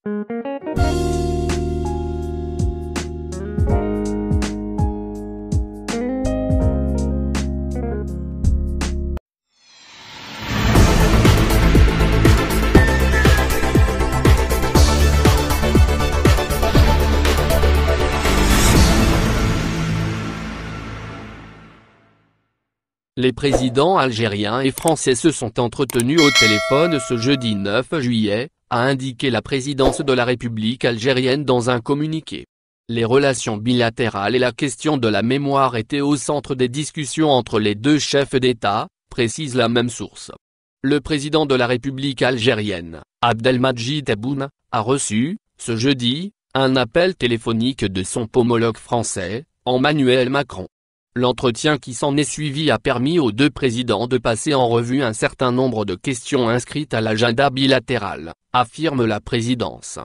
Les présidents algériens et français se sont entretenus au téléphone ce jeudi 9 juillet, a indiqué la présidence de la République algérienne dans un communiqué. Les relations bilatérales et la question de la mémoire étaient au centre des discussions entre les deux chefs d'État, précise la même source. Le président de la République algérienne, Abdelmadjid Tebboune, a reçu, ce jeudi, un appel téléphonique de son homologue français, Emmanuel Macron. L'entretien qui s'en est suivi a permis aux deux présidents de passer en revue un certain nombre de questions inscrites à l'agenda bilatéral, affirme la présidence.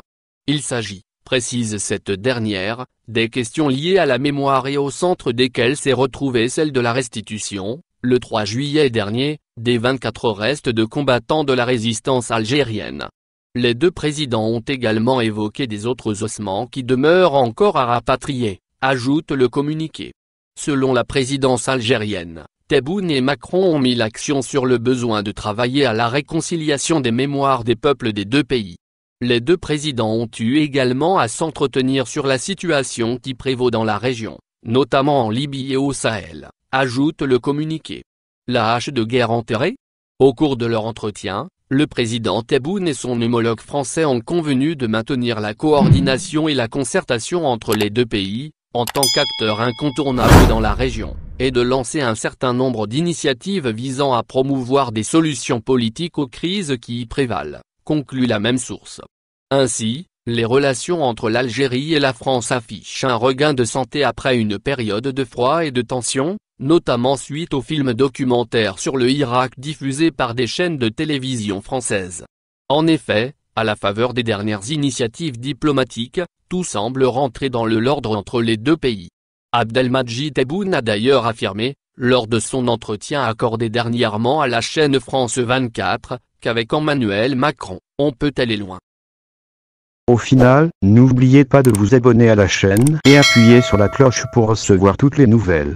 Il s'agit, précise cette dernière, des questions liées à la mémoire et au centre desquelles s'est retrouvée celle de la restitution, le 3 juillet dernier, des 24 restes de combattants de la résistance algérienne. Les deux présidents ont également évoqué des autres ossements qui demeurent encore à rapatrier, ajoute le communiqué. Selon la présidence algérienne, Tebboune et Macron ont mis l'accent sur le besoin de travailler à la réconciliation des mémoires des peuples des deux pays. Les deux présidents ont eu également à s'entretenir sur la situation qui prévaut dans la région, notamment en Libye et au Sahel, ajoute le communiqué. La hache de guerre enterrée ? Au cours de leur entretien, le président Tebboune et son homologue français ont convenu de maintenir la coordination et la concertation entre les deux pays, en tant qu'acteur incontournable dans la région, et de lancer un certain nombre d'initiatives visant à promouvoir des solutions politiques aux crises qui y prévalent, conclut la même source. Ainsi, les relations entre l'Algérie et la France affichent un regain de santé après une période de froid et de tension, notamment suite au film documentaire sur le Irak diffusé par des chaînes de télévision françaises. En effet, à la faveur des dernières initiatives diplomatiques, tout semble rentrer dans l'ordre entre les deux pays. Abdelmadjid Tebboune a d'ailleurs affirmé, lors de son entretien accordé dernièrement à la chaîne France 24, qu'avec Emmanuel Macron, on peut aller loin. Au final, n'oubliez pas de vous abonner à la chaîne et appuyer sur la cloche pour recevoir toutes les nouvelles.